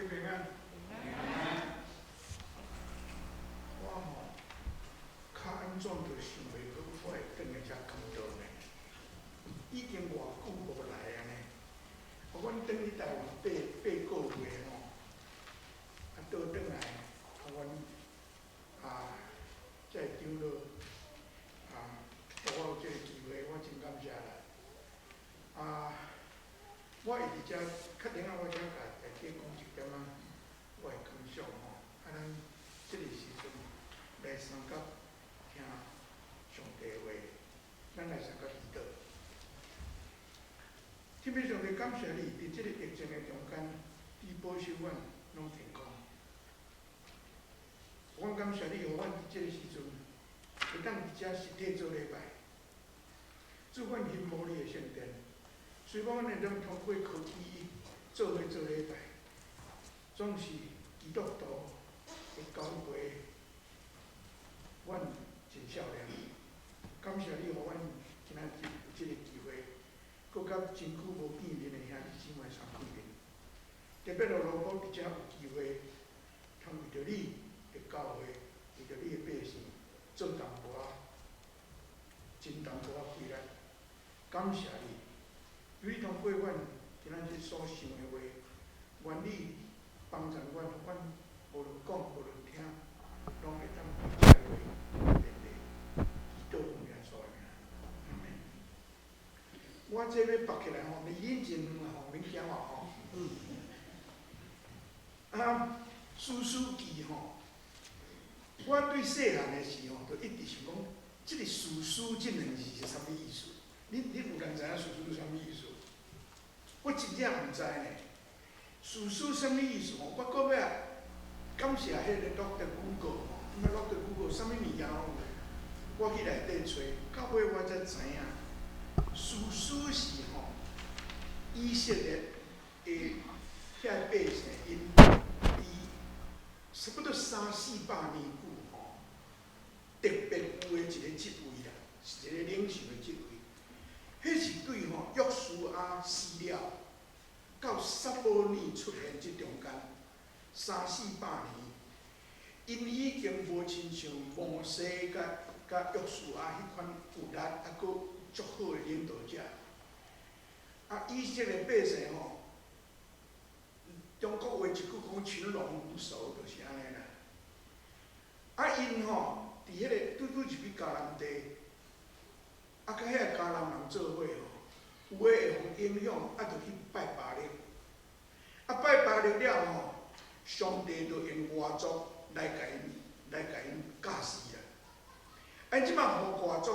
你平安。我吼，较安怎就想袂到我会转来遮讲道呢？已经偌久无来啊呢。阮转去台湾八个月吼，倒转来，阮才会长老互我有这个机会，我真感谢啦。我会伫遮，确定我遮甲大家讲一点我的感想吼。咱即个时阵来参加听上帝话，咱来参加祈祷。天父上帝，感谢你伫即个疫情的中间，你保守阮拢健康。阮感谢你，互阮伫即个时阵会当伫遮实体做礼拜，祝阮兴无你的圣殿。虽讲阮会当通过科技做礼拜，总是基督徒的教会，阮真少年。感谢你，互阮今仔日有即个机会，搁甲真久无见面的兄弟姊妹相见面。特别如果伫遮有机会，通为着你的教会，为着你的百姓，做淡薄真淡薄仔气力。感谢你，由你通过阮今仔日所想的话，愿你帮助阮，阮无论讲无论听，拢会当把这个话伝来，祈祷奉耶稣的名。阿门。我这要拔起来吼，离恁真远啊吼，免惊我吼。思思记吼，我对细汉的时吼，就一直想讲，即个思思这两字是啥物意思？你有人知影思思是啥物意思？我真正毋知呢。思思啥物意思吼？我搁要感谢迄个 Dr. Google 吼，Dr. Google 啥物物件拢有。我去内底找，到尾我才知影，思思是吼，以色列的遐百姓因差不多300-400年久吼，特别有的一个职位啦，是一个领袖的职位。迄是对吼约书亚死了，到撒母耳出现即中间300-400年，因已经无亲像摩西甲约书亚迄款有力，阁足好的领导者。以色列百姓吼，中国话一句讲群龙无首，就是安尼啦。因吼伫迄个拄入去迦南地，甲遐个迦南人做伙吼，有诶会互影响，就去拜巴力。拜巴力了吼，上帝就用外族来甲因教死啦。即摆互外族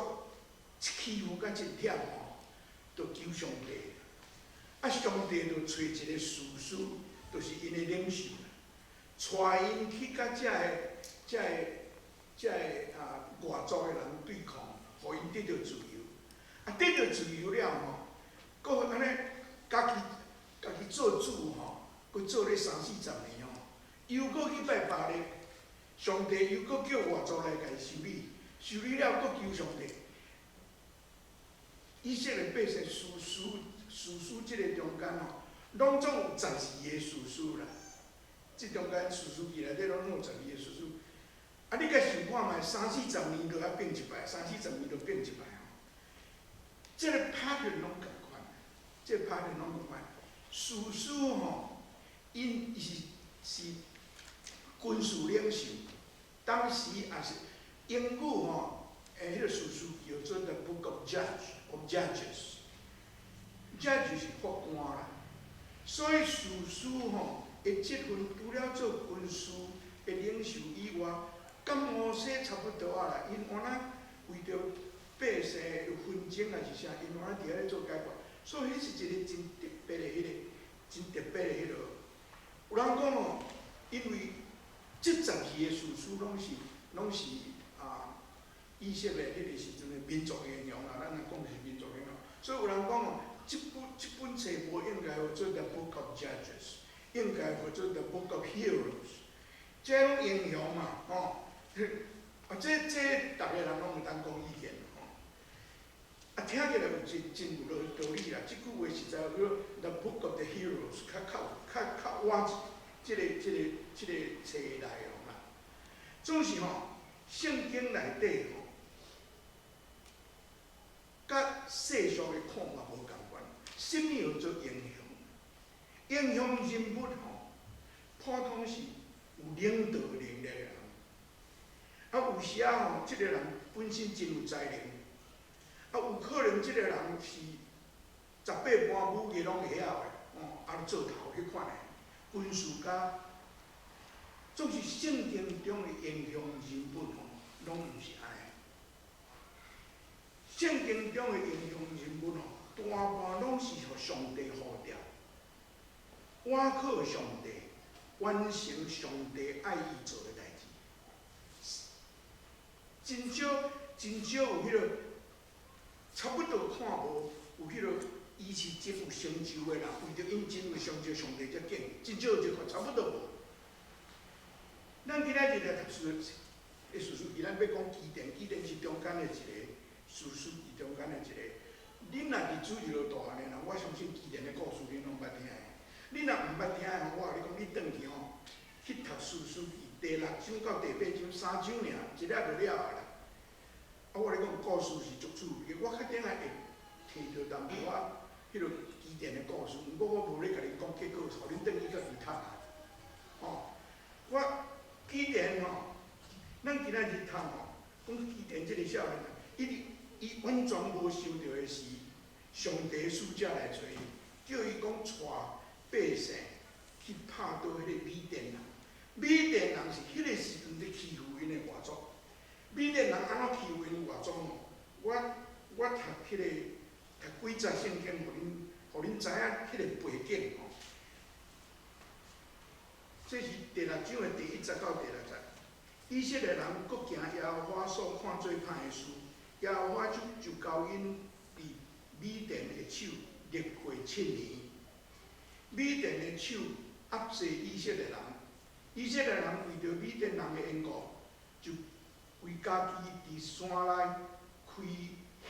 欺负甲真忝吼，就求上帝。上帝就找一个士师，就是因的领袖，带因去甲遮个外族的人对抗，互因得到自由。得到自由了吼，搁安尼家己做主吼，搁做咧30-40年吼，又搁去拜巴力，上帝又搁叫外族来甲伊修理，修理了搁求上帝。以色列百姓士师即个中间吼，拢总有12个士师啦。即中间士师记内底拢有12个士师。你甲想看觅，30-40年就变一摆，30-40年就变一摆吼。即个拍片拢共款，即个拍片拢共款。士师吼，因是军事领袖，当时也是英语吼，迄个士师叫做 The Book of Judges。Judge 是法官啦，所以士师吼的职分除了做军事的领袖以外，甲摩西差不多啦。因安那为着百姓有纷争还是啥，因安那伫遐咧做解决，所以迄是一个真特别的有人讲吼，因为即12个士师拢是以色列迄个时阵的民族英雄啦。咱来讲是民族英雄，所以有人讲吼。即本册无应该叫做 The Book of Judges， 应该叫做 The Book of Heroes。这拢英雄嘛，吼。这逐个人拢有当讲意见吼。听起来有真有道理啦。即句话实在叫 The Book of the Heroes， 较活册的内容啦。总是圣经内底甲世俗的看法无共款。什么叫做英雄？英雄人物普通是有领导能力的人。有时即个人本身真有才能，有可能即个人是18般武艺拢会晓的，做头迄款的军事家。总是圣经中的英雄人物拢毋是安尼。圣经中的英雄人物大半拢是互上帝呼召，倚靠上帝，完成上帝爱伊做的代志。真少有迄落差不多看无有迄落伊是真有成就的人，为着因真有成就，上帝才拣，真少有一个差不多无。咱今仔日来读书的叙述记，咱要讲基甸，基甸是中间的一个叙述记中间的一个。恁若是主日学大汉的人，我相信基甸的故事恁拢捌听的。恁若毋捌听的，我甲你讲，你转去去读叙述记第6章到第8章3章尔，一了就了啊啦。我甲你讲，故事是足趣味的。我较顶下会摕到淡薄仔迄落基甸的故事，毋过我无咧甲恁讲结果，互恁转去甲伊读啊。我基甸咱今仔日读讲基甸即个少年人，伊完全无想到的是上帝使者来找伊，叫伊讲带百姓去拍倒迄个米甸人。米甸人是迄个时阵咧欺负因的外族。米甸人安怎欺负因外族我读迄个读几则圣经，互恁知影迄个背景这是第6章的第1节到第6节。以色列人各行耶和华所看做歹的事，耶和华就交因伫米甸的手掠过7年。米甸的手压制以色列人，以色列人为着米甸人的缘故，就为家己伫山内开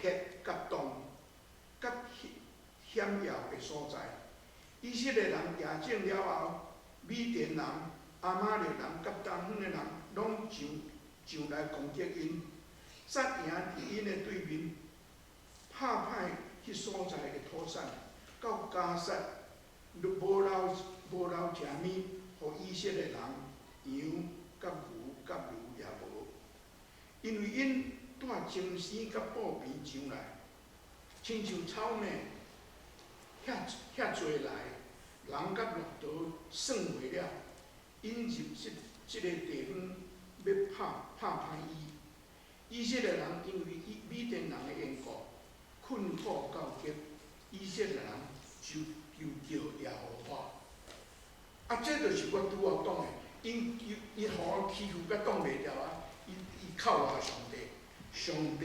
穴甲洞，甲险要的所在。以色列人夜整了后，米甸人、亚玛力人甲东方的人拢上来攻击因，杀赢伫因的对面，拍歹迄所在的土产，到加萨无留食物，互以色列人羊、甲牛、甲牛也无，因为因带精生甲布皮上来，亲像草蜢，遐侪来，人甲骆驼算袂了，因入即个地方要拍歹伊。以色列人因为米甸人的缘故，困苦到极，以色列人就求耶和华。这就是我拄仔讲的，因互我欺负甲挡袂牢伊靠外上帝，上帝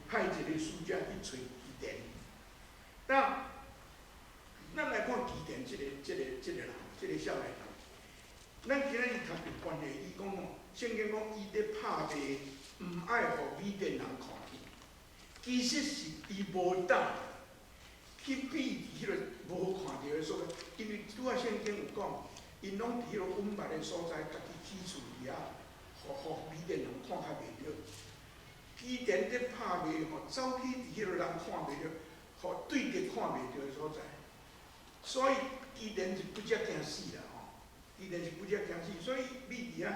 派一个使者去找基甸。咱来看基甸这个人，这个少年人。咱今仔日读的关系，伊讲圣经讲伊咧拍卖，毋爱互米甸人看见。其实是伊无胆去比伫迄个无看到的所在，因为拄仔圣经有讲，因拢伫迄个隐密的所在，家己起厝伫遐，互米甸人看较袂着。基甸咧拍卖走去伫迄个人看袂着，互对着看袂着的所在。所以基甸是不只惊死啦，基甸是不只惊死，所以米伫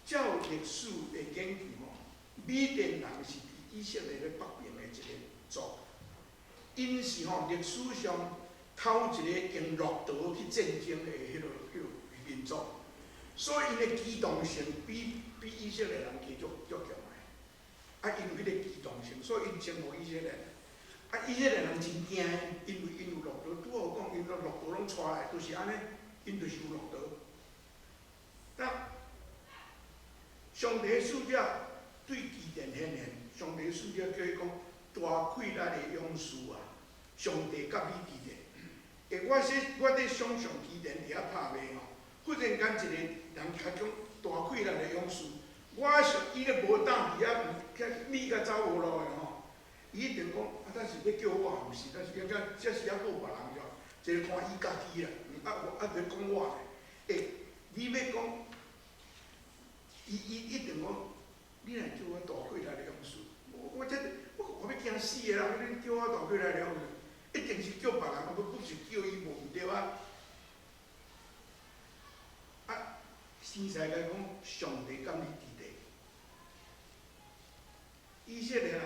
照历史的研究米甸人是伫以色列的北边的一个族，因是历史上头一个用骆驼去战争的迄个民族，所以因的机动性比以色列人足强的。因为迄个机动性，所以因征服以色列。以色列人真惊，因为因有骆驼，拄好讲，因骆驼拢带来，就是安尼，因就是有骆驼。上帝使者对基甸显现，上帝使者叫伊讲大溃烂的勇士啊！上帝甲你基甸。我伫想象基甸伫遐拍卖忽然间一个人甲讲大溃烂的勇士，我想伊咧无胆伫遐，米甲走无路的伊一定讲，但是要叫我毋是，但是这是还好别人着，这看伊家己啦，著讲我诶，你要讲，伊一定讲，你若叫我大过来了事，我要惊死个人，你叫我大过来了事，一定是叫别人，不是叫伊无毋对啊。生西甲讲，上帝甲你伫地，以色列人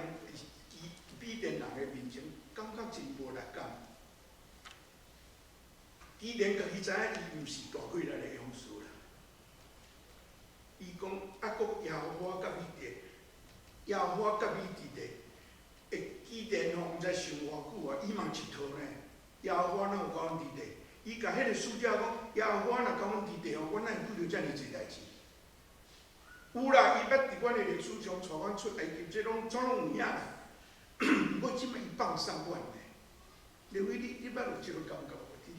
米甸人的面前，感觉真无力感。基甸家己知影，伊毋是大过来的勇士啦。伊讲，国耶和华甲你伫，耶和华甲你伫地，基甸吼，毋知想偌久啊，伊嘛一套呢。耶和华哪有甲阮伫地？伊甲迄个使者讲，耶和华若甲阮伫地吼，阮哪会遇到遮尔济代志？有啦，伊捌伫阮的历史上带阮出埃及，这拢有影啦。毋过即摆伊放送阮咧，另外你捌有即个感觉无？伫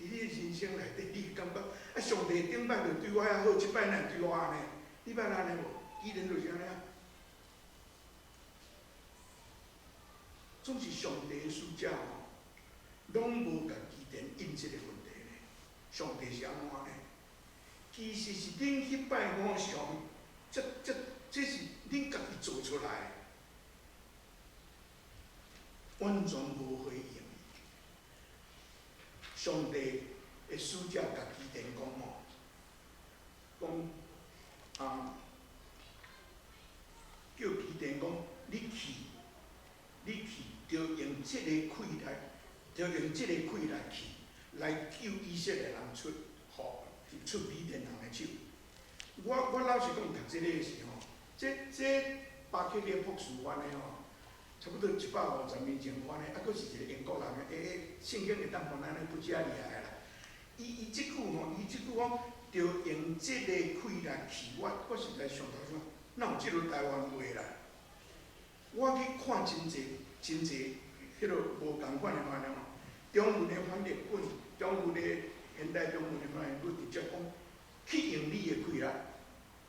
你人生内底，你感觉上帝顶摆就对我遐好，即摆哪对我安尼？你捌安尼无？伊然就是安尼啊。总是上帝的使者吼，拢无甲基甸应即个问题咧。上帝是安怎呢？其实是恁迄摆偶像。这是恁家己做出来的，完全无回应。上帝的使者甲基甸讲叫基甸讲，你去，着用这个气来救以色列人出米甸人的手。我老实讲，读这个时候，这巴克列博士翻的吼，差不多150年前翻的，佫是一个英国人的，圣经会当互咱安尼不遮厉害啦。伊即句讲，着用这个气来去，我实在想到说，哪有即落台湾话啦？我去看真济，迄落无共款的翻译吼，中文的翻译本，中文的现代中文的翻译本直接讲。去用你的气力，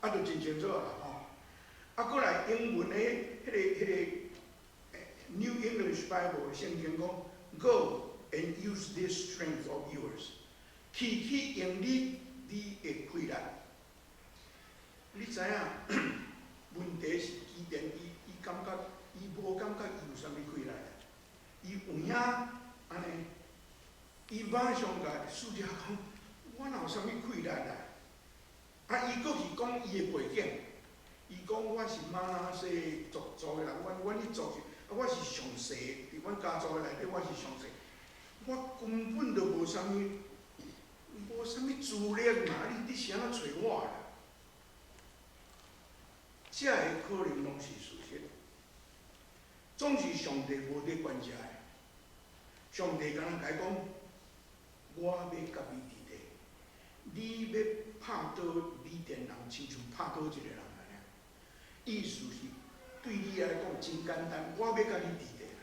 就真清楚啦吼。过来英文的迄个 New English Bible 圣经讲 ，Go and use this strength of yours， 去用你的气力。你知影？问题是基甸伊感觉伊无感觉伊有啥物气力，伊有影安尼，伊马上甲使者讲，我哪有啥物气力啦？伊阁是讲伊的背景，伊讲我是马拉西族的人，阮迄族是，我是上细，伫阮家族的内底我是上细，我根本就无啥物资历嘛，你是安怎找我啦？这个可能拢是事实，总是上帝无伫管遮的，上帝敢若甲伊讲，我要甲你伫地，你要拍倒米甸人，亲像拍倒一个人安尼。意思是对你来讲真简单，我要甲你伫地啦。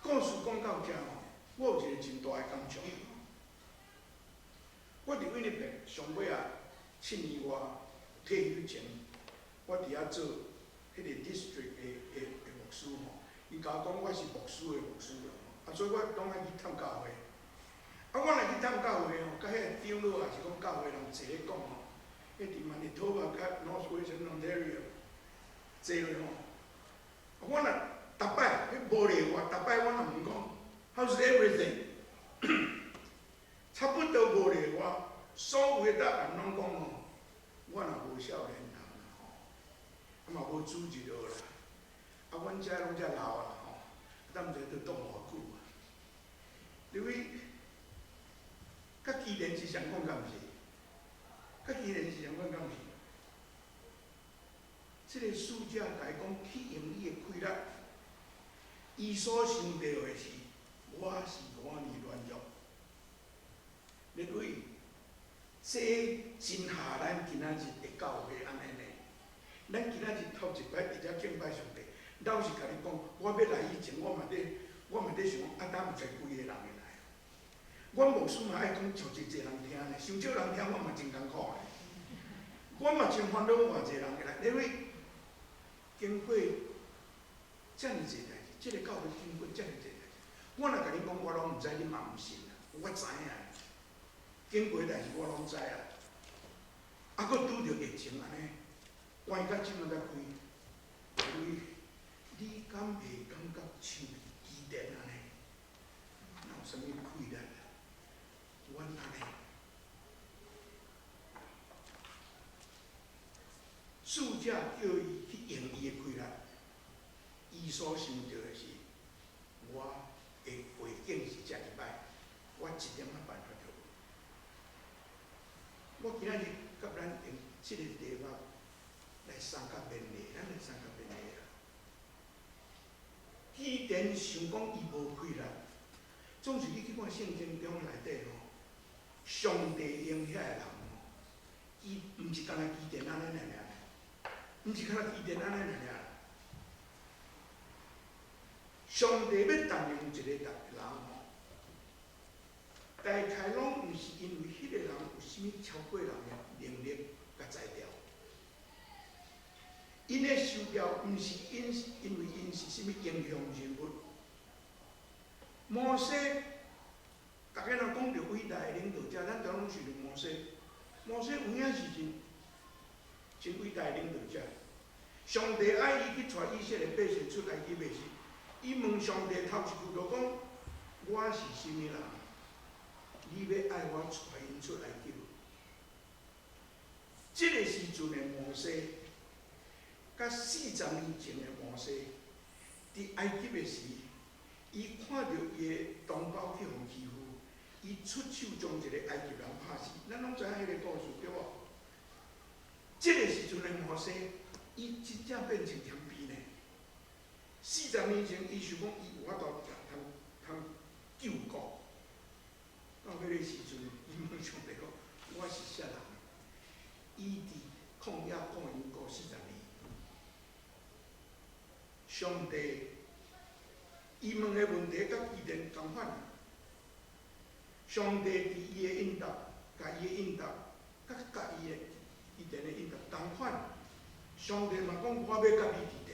故事讲到遮吼，我有一个真大的感触。我伫威尼伯上尾7年外退休前，我伫遐做迄个 district 的牧师吼。伊甲我讲我是牧师的牧师啦，所以我拢爱去探教会。我若去探教会吼，甲迄个长老也是讲教会人坐咧讲吼，迄伫曼尼托巴甲 North Western Ontario 坐咧吼，我若逐摆迄无例外，逐摆我若问讲 How's everything？ 差不多无例外，所有的答案拢讲吼，我若无少年人啦吼，嘛无主日学啦，阮遮拢遮老啦吼，咱毋知要当偌久啊，因为。甲基甸是相关敢毋是？甲基甸是相关敢毋是？这个使者甲伊讲，去用你的气力，伊所想到的是，我是我尼软弱。你对，这真下咱今仔日的教会安尼呢？咱今仔日头一摆伫遮敬拜上帝，老实甲你讲，我要来以前，我嘛伫想，敢有才几个人会来？阮牧师嘛爱讲，就真侪人听咧，伤少人听，我嘛真艰苦咧。我嘛真烦恼，偌侪人会来，因为经过遮尔侪代志，即个教会经过遮尔侪代志，我若甲恁讲，我拢毋知，恁嘛毋信啦。我知影，经过代志我拢知啊。啊，佫拄着疫情安尼，关到即摆才开，你敢袂感觉像机电安尼？哪有啥物困难啊？阮安尼，暑假叫伊去用伊的困难，伊所想到的是，我的环境是遮尔歹，我一点仔办法都无。我今仔日甲咱用即个题目来参加勉励，咱来参加勉励啊。既然想讲伊无困难，总是你去看圣经中内底吼，上帝用遐个人吼，伊毋是干那基甸安尼尔，毋是干那基甸安尼尔。上帝要动用一个人吼，大概拢毋是因为迄个人有啥物超过人的能力甲才调，因的受调毋是因为因是啥物英雄人物。摩西，大家若讲到伟大的领导者，咱当拢想到摩西。摩西有影是真伟大的领导者。上帝爱伊去带以色列百姓出埃及的时，伊问上帝头一句就讲：我是啥物人？你要爱我带因出埃及？这个时阵的摩西，甲40年前的摩西，伫埃及的时，伊看到伊的同胞去互欺负，伊出手将一个埃及人拍死。咱拢知影迄个故事对无？这个时阵的摩西，伊真正变成天兵呢。40年前，伊想讲伊有法度通救国，到迄个时阵，伊问上帝讲：我是啥人？伊伫旷野讲因过40年，上帝伊问的问题甲基甸同款，上帝伫伊的应答，甲伊的应答，甲伊的基甸的应答同款。上帝嘛讲：我要甲你伫地。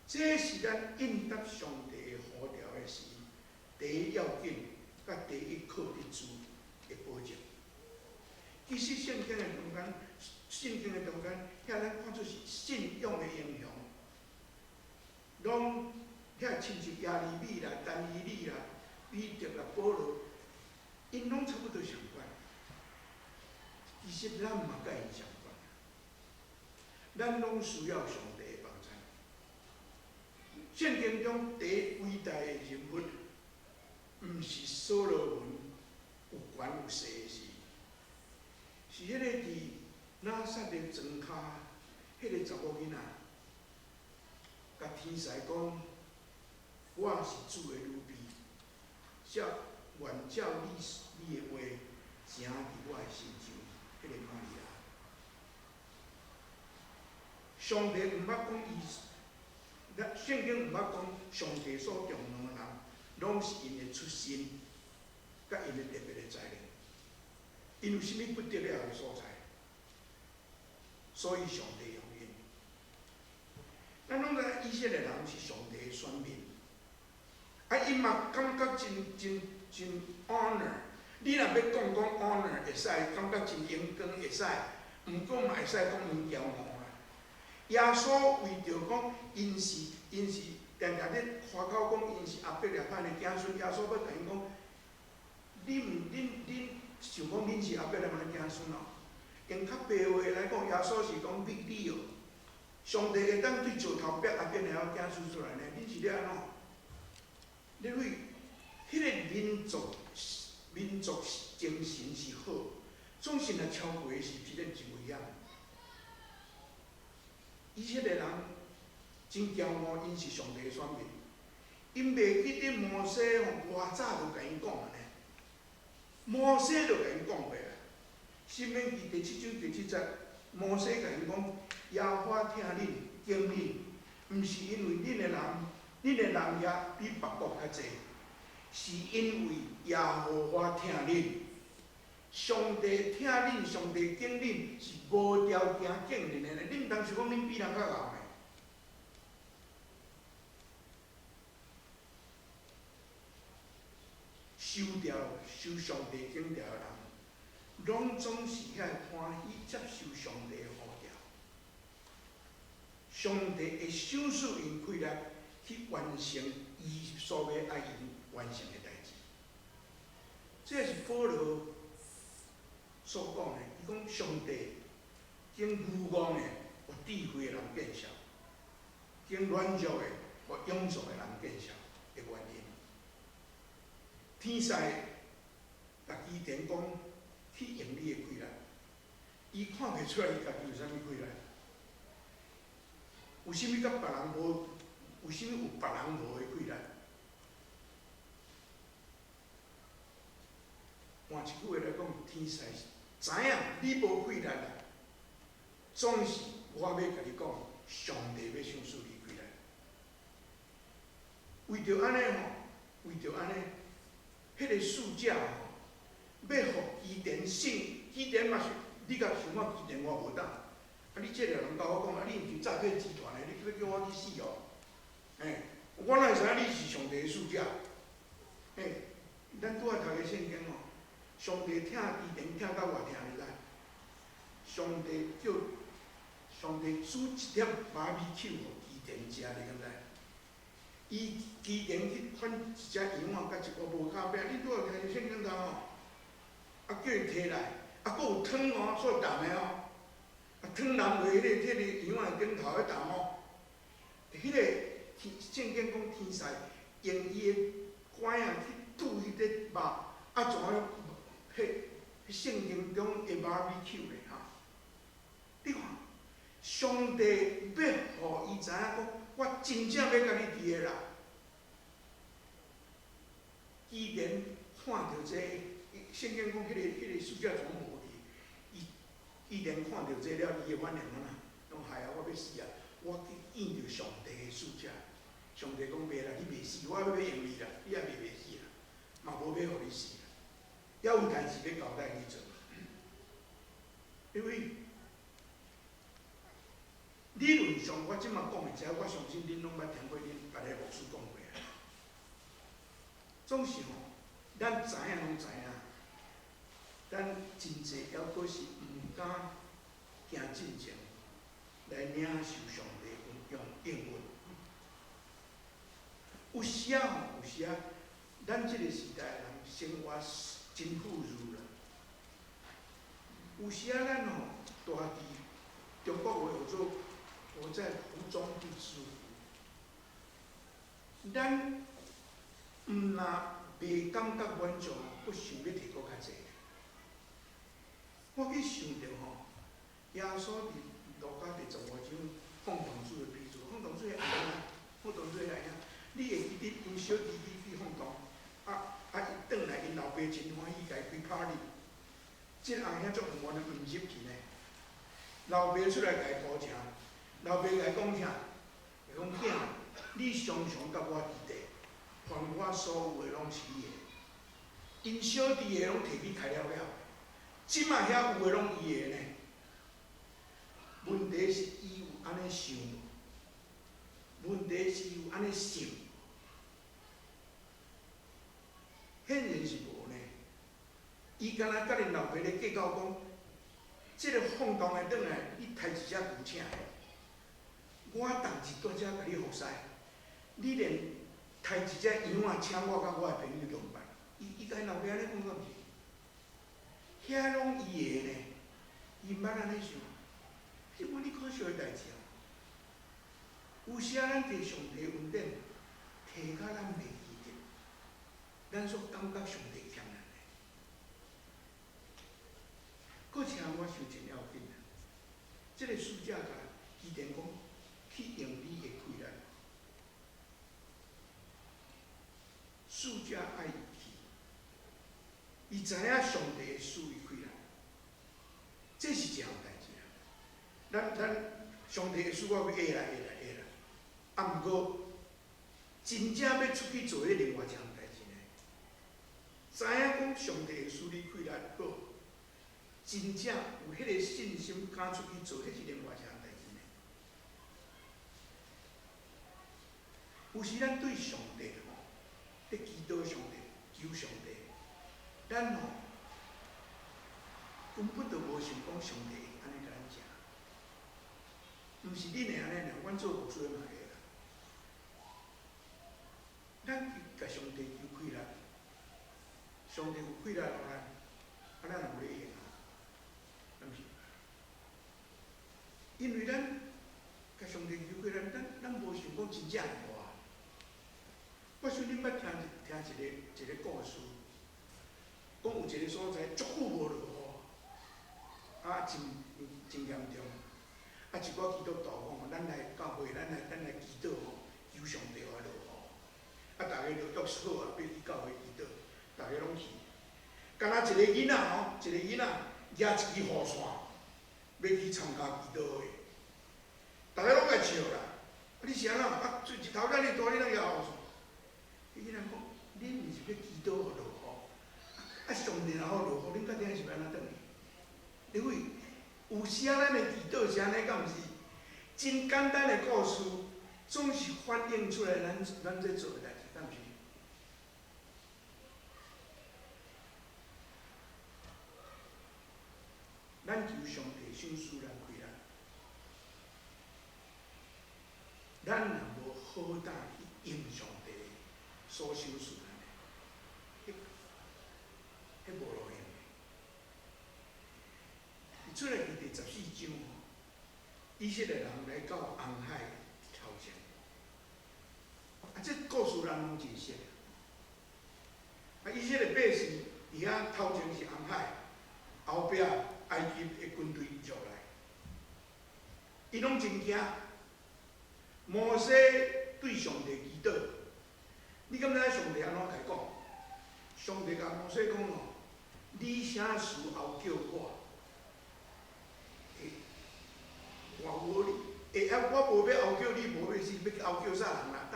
这是咱应答上帝的呼召的时，第一要紧，甲第一靠得住的保证。其实圣经的中间，遐咱看出是信仰的英雄，拢遐亲像亚利米啦、但以理啦、彼得啦、保罗，因拢差不多相关。其实咱嘛甲因相关，咱拢需要上帝的帮助。圣经中第一伟大的人物，毋是所罗门有权有势的事。是迄个伫拿撒勒庄骹，迄个查某囡仔，甲天使讲：我是主的女婢，愿照你的话，成伫我的心上。迄个玛利亚，上帝毋捌讲伊，圣经毋捌讲上帝所重用的人，拢是因的出身，甲因的特别的才能。因有啥物不得了的所在，所以上帝用因。咱拢知以色列人是上帝的选民，啊，因嘛感觉真 honor。你若要讲 honor 会使，感觉真荣光会使，毋过嘛会使讲因骄傲啦。耶稣为着讲因是定定咧夸口讲因是阿伯拉罕的子孙，耶稣要甲因讲，恁想讲恁是阿伯拉罕的子孙哦？用较白话来讲，耶稣是讲你哦，上帝会当对石头逼阿伯拉罕子孙出来呢？恁是咧安怎？你为迄个民族精神是好，总是若超过是一个真危险。以色列人真骄傲，因是上帝的选民，因袂记得摩西吼偌早就甲因讲安尼，摩西就甲因讲过啊。申命记第7章第7节，摩西甲因讲：耶和华听恁敬恁，毋是因为恁的人也比别国较济。是因为耶和华听恁，上帝听恁，上帝敬恁，是无条件敬恁的呢。恁毋通想讲恁比人较牛的。受上帝景条的人，拢总是遐欢喜接受上帝的呼召。上帝会赏赐因气力去完成伊所要爱因完成的代志。这是保罗所讲的，伊讲上帝经愚妄的，有智慧的人见笑；经软弱的，有勇壮的人见笑的原因。天使甲伊典讲去用你的气力，伊看袂出来伊家己有啥物气力。有啥物甲别人无？有啥物有别人无的气力？换一句话来讲，天使知影你无气力啦，总是我要甲你讲，上帝要赏赐你气力。为着安尼吼，为着安尼，迄个使者吼，要互基甸信，基甸嘛是，你甲想看基甸我无当。啊！你这个人甲我讲，啊！你毋是诈骗集团的，你要叫我去死哦！我哪会知影你是上帝的使者？咱拄仔读个圣经哦，上帝听基甸听到偌听你知？上帝煮一粒BBQ互基甸食，你敢知？伊基甸去换一只羊仔，甲一个无脚饼，你拄仔听个圣经头哦，啊叫伊摕来，啊，佫有汤哦，做淡的哦。汤淋落迄个羊仔顶头迄啖哦，迄个圣经讲天使用伊的拐啊去拄迄个肉，啊怎样？迄圣经中的 BBQ 咧哈？你看，上帝要互伊知影讲，我真正要甲你伫个啦。基甸看到这圣经讲，迄个使者怎无去？基甸看到这了，伊的反应怎啊？讲害啊！我要死啊！我去见着上帝的使者，上帝讲袂啦，你袂死，我要用你啦，你也袂死啦，嘛无要互你死啦，还有代志要交代你做。因为理论上，我即马讲的这，我相信恁拢捌听过，恁别个牧师讲过啊。总是吼，咱知影拢知影，咱真济还阁是毋敢行进前来领受上帝用应允。有时啊吼，有时啊，咱即个时代的人生活真富裕啦。有时啊，咱吼住伫中国话有做活在福中不知福。咱毋若袂感觉满足，佫想要摕佫较济。我去想着吼，耶稣伫路加第15章放糖水的比喻，放糖水会安怎？放糖水会安怎？你会记得因小弟弟去放糖，伊转来，因老爸真欢喜，家开 party。即个后兄足毋愿意毋入去呢。老爸出来家鼓声，老爸家讲啥？伊讲囝，你常常甲我伫地，凡我所有的拢是你的。因小弟的拢摕去开了了，即马遐有的拢伊的呢。问题是伊有安尼想无？问题是伊有安尼想？显然是无呢。伊敢若甲恁老爸咧计较讲，即个放荡的转来，你杀一只牛请的，我同时在遮甲你服侍，你连杀一只羊仔请我甲我的朋友同办，伊甲因老爸安尼讲敢毋是？遐拢伊的呢，伊毋捌安尼想，迄我你可笑的代志啊！有时啊，咱摕上帝的恩典，摕甲咱袂记得，咱所感觉上帝欠咱的。搁请我想真要紧啊！即个使者甲基甸讲，去用你的气力。使者爱伊去，伊知影上帝会赐伊气力，这是一项代志啊！咱上帝会使我要下来，啊，毋过真正要出去做迄另外一项代志呢？知影讲上帝会使你气力好，真正有迄个信心敢出去做，迄是另外一项代志呢。有时咱对上帝吼，咧祈祷上帝、求上帝，咱吼根本就无想讲上帝会安尼甲咱食，毋是恁会安尼尔，阮做牧师嘛会啦。咱甲上帝求开力，上帝有开力互咱，咱就有咧用啊，毋是？因为咱甲上帝求开力，咱无想讲真正会活。我想恁捌听一个故事，讲有一个所在足久无落雨，真严重。一寡基督徒吼，咱来教会，咱来祈祷吼，求上帝爱落雨。大家就约好啊，要去教会祈祷，大家拢去。敢若一个囡仔吼，一个囡仔举一支雨伞，要去参加祈祷会，大家拢来笑啦。你是安怎？日头遮尔大，你哪举雨伞？伊囡仔讲：恁毋是要祈祷互落雨，上帝若好落雨，恁到底是要安怎转去？因为有时啊，咱的祈祷是安尼，敢毋是？真简单的故事，总是反映出来咱在做的代志，敢毋是？咱求上帝赏赐咱开力，咱若无好胆去应上帝所赏赐咱的，迄无路用的。出来第14章吼，以色列人来到红海头前，这故事人拢真熟。以色列百姓伫遐头前是红海，后壁埃及的军队入来，伊拢真惊。摩西对上帝祈祷，你敢知影上帝安怎甲伊讲？上帝甲摩西讲哦，你啥事后叫我？我无你，我无要后叫你，无要是要后叫啥人啦？但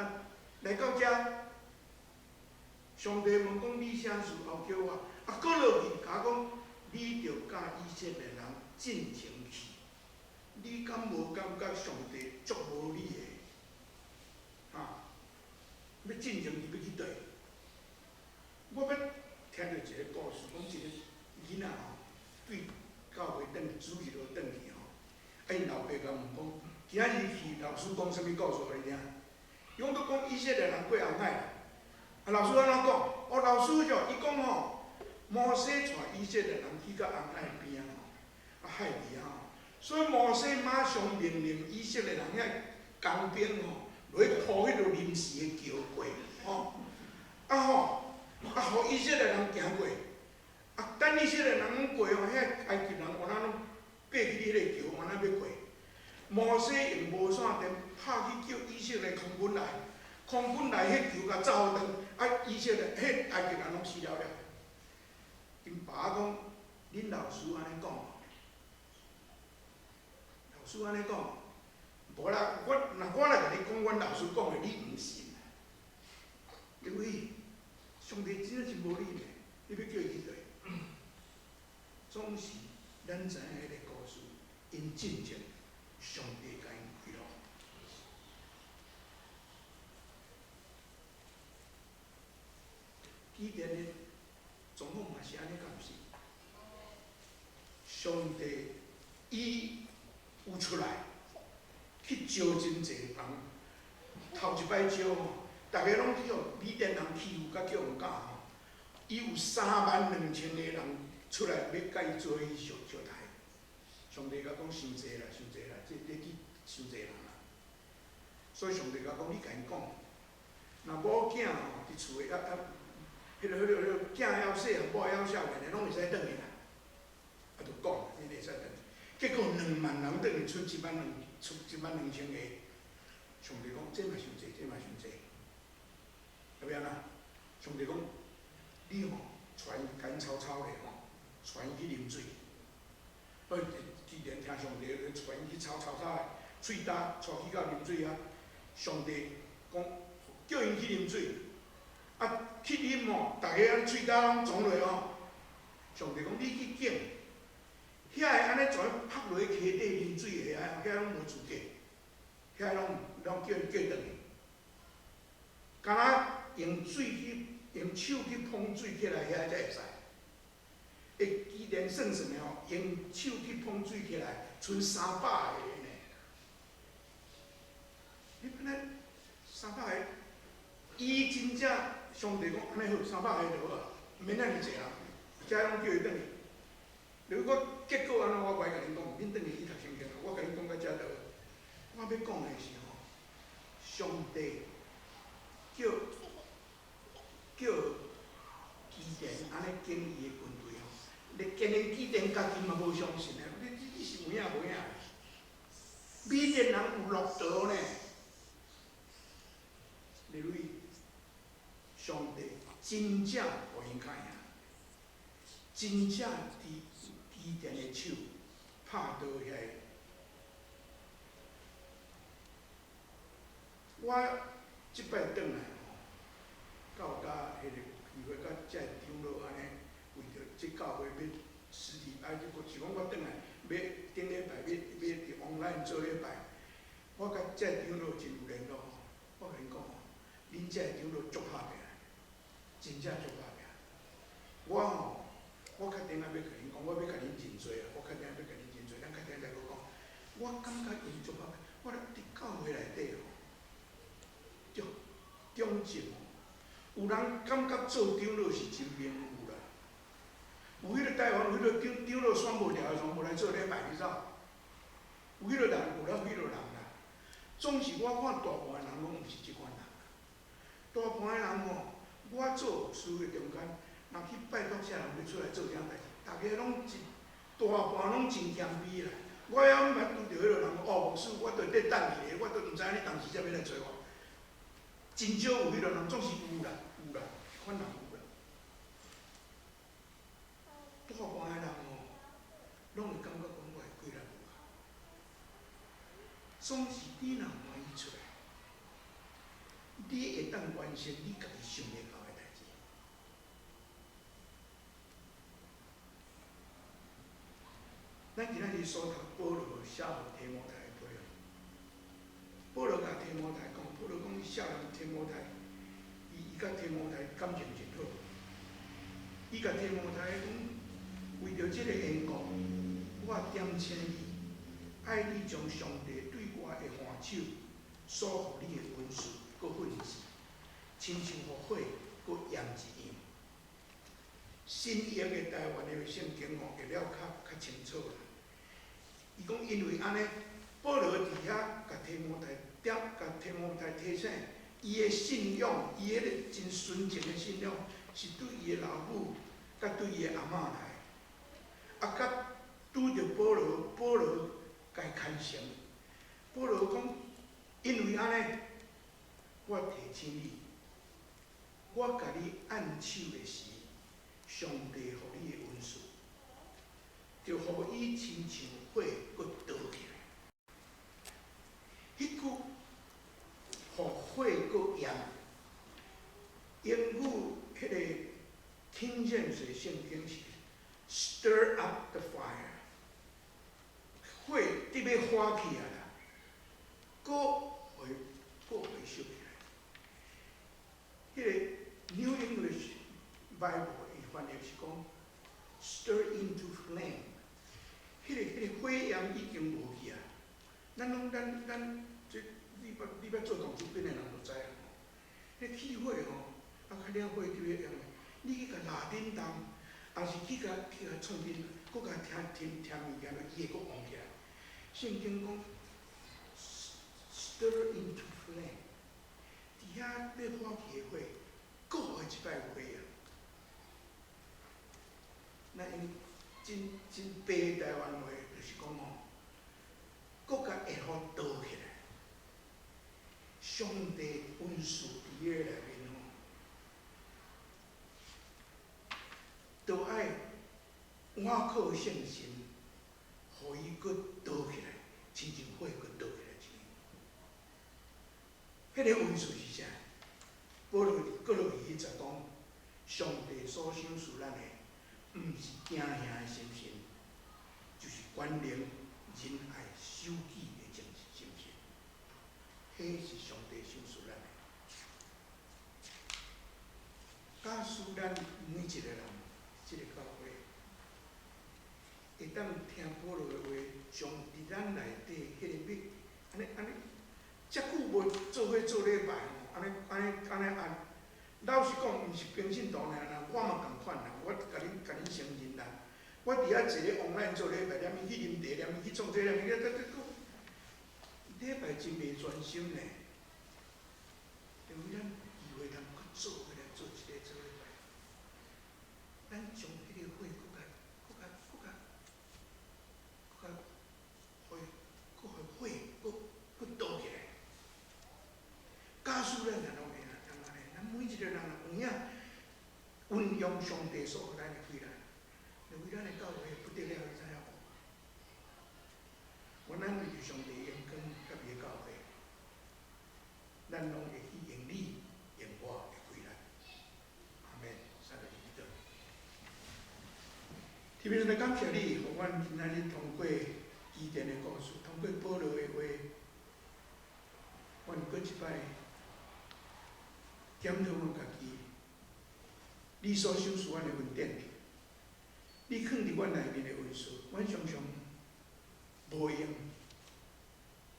来到遮，上帝问讲你啥事后叫我？过落去甲讲，你着甲以色列人进前去。你敢无感觉上帝足无理的？要进前去要去倒？我要听到一个故事，讲一个囡仔吼，对教会主日落转去吼。因老爸甲问讲，今仔日去老师讲啥物故事互你听？伊讲佫讲以色列人过红海。老师安怎讲？老师伊讲吼，摩西带以色列人去到红海边吼，海边吼，所以摩西马上命令以色列人遐工兵吼，落去铺迄落临时的桥过，互以色列人行过。等以色列人拢过吼，遐埃及人有哪拢？爬去迄个桥，安那要过。摩西用无线电拍去叫以色列空军来，空军来，迄桥甲走转，以色列迄埃及人拢死了了。因爸讲，恁老师安尼讲，老师安尼讲，无啦，我来甲你讲，阮老师讲的，你毋信。因为上帝真是无理的，你要叫伊去倒？总是咱知影迄个故事，因进前，上帝甲因开路。以前的总统嘛是安尼，敢毋是？上帝伊有出来去招真济人，头一摆招吼，大家拢去互米甸人欺负甲叫毋敢吼。伊有32000个人出来要甲伊做伊相台。上帝甲讲伤济啦，伤济啦，这去伤济人啦。所以上帝甲讲，你甲因讲，若某囝吼伫厝诶迄个囝要细汉，某要少年的，拢会使转去啦。就讲，你会使转去。结果2万人转去，出12000个。上帝讲，这嘛伤济，这嘛伤济。要安怎？上帝讲，你吼传干草草的吼，传去啉水。既然听上帝传去草的，喙焦带去到啉水啊。上帝讲，叫因去啉水。去啉吼，大家安喙焦拢肿落吼。上帝讲，你去拣，遐个安尼全拍落去溪底啉水的遐拢无资格，遐拢叫因叫转去。敢若用手去碰水起来，遐才会使。会基甸算算的吼，用手去碰水起来，剩300个呢。你本来300个，伊真正上帝讲安尼好，300个就好啊，免安尼济啊，遮拢叫伊转去。如果结果安怎，我袂甲恁讲，恁转去去读圣经啊。我甲恁讲到遮就，我要讲的是吼，上帝叫基甸安尼建伊的军队吼，连基甸家己嘛无相信的，你是有影无影？米甸人有落刀呢，例如上帝真正互因看赢，真正伫基甸的手拍倒遐个。我即摆转来吼，到甲迄个机会，甲遮长老安尼，为着即教会要实体，就是讲我转来要顶礼拜要伫 online 做礼拜，我甲遮长老真有联络吼。我甲恁讲吼，恁遮长老足拍拼，真正足拍拼。我吼，我较顶仔要甲恁讲，我要甲恁认罪啊！我较顶仔要甲恁认罪，咱较顶再搁讲。我感觉因足拍拼，我伫教会内底吼。中正，有人感觉做长老是真名誉啦。有迄个台湾有迄个长老选无掉的，全部来做礼拜，你知？有迄个人，有了迄个人啦。总是我看大半个人拢毋是即款人。大半个人吼，我做牧师的中间，若去拜托啥人要出来做啥代志，大家拢大半拢真谦卑啦。我还毋捌拄着迄个人，哦，牧师，我伫咧等你咧，我都毋知你当时才要来找我。真少有迄个人，总是有啦，款人有啦。大半个人吼，拢会感觉讲我会过来无效，总是你若欢喜出来，你会当完成你家己想要到的代志。咱今仔日所读保罗写互提摩太的批啊，保罗甲提摩太讲，保罗讲伊写人提摩太，伊甲提摩太感情真好。伊甲提摩太讲，为着即个缘故，我点请你，爱你将上帝对我的欢手所互你的文书，搁训示，亲像互火，搁验一样。新约的台湾的圣经吼，会了较清楚啦。伊讲，因为安尼，保罗伫遐甲提摩太提醒，伊的信仰，伊迄个真纯情的信仰，是对伊的老母，甲对伊的阿嬷来，啊，甲拄着保罗甲伊牵绳。保罗讲，因为安尼，我提醒你，我甲你按手的时，上帝互你的恩赐，就互伊亲像火搁倒起来。迄句互火搁炎，英语迄个听见水圣经是 stir up the fire， 火得要火起来啦，搁回烧起来。迄个 New English Bible 伊翻译是讲 stir into flame， 迄个火焰已经无去啊。咱这你捌做童子兵的人就知影吼，迄起火吼，啊，较了火就要用的。你去甲拉叮当，还是去甲创叮，搁甲添物件落，伊会搁旺起来。圣经讲 stir into flame， 伫遐要火起的火，搁互一摆有火啊。咱用真白台湾话，就是讲吼，搁甲会互倒起来。上帝恩赐伫个内面吼，都爱我靠圣神，互伊搁倒起来，亲像火搁倒起来一样。迄个恩赐是啥？保罗搁落去就讲，上帝所赏赐咱的，毋是惊吓的心神，就是关怜、仁爱、守己的精神。迄是上帝赏赐咱的。假使咱每一个人，即个教会，会当听保罗的话，上伫咱内底迄个要安尼，遮久无做伙做礼拜吼，安尼按。老实讲，毋是平信徒尔啦，我嘛共款啦，我甲恁承认啦。我伫遐坐咧 online 做礼拜，念伊去啉茶，念伊去创这，念伊礼拜真袂专心呢。因为咱机会通搁做伙来做一个做礼拜，咱将迄个火搁甲互火倒起来，假使咱若拢会通安尼，咱每一个人若有影运用上帝所予咱的气力，就为咱的教会不得了，你知影无？我咱为着上帝荣光甲伊的教会，咱拢会去用你用我的气力。阿免，三个祈祷。特别是感谢你，互阮今仔日通过基甸的故事，通过保罗的话，阮搁一摆检讨阮家己，你所收拾阮的恩典，你放伫阮内面的恩赐，阮常常无用，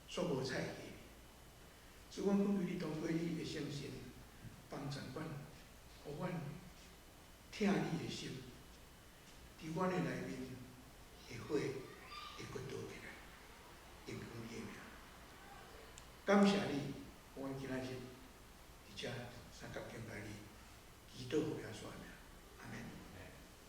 煞无采去。所以阮恳求你通过你的圣神帮助阮，互阮听你的心，伫阮的内面的火会搁倒起来，荣耀你的名。感谢你。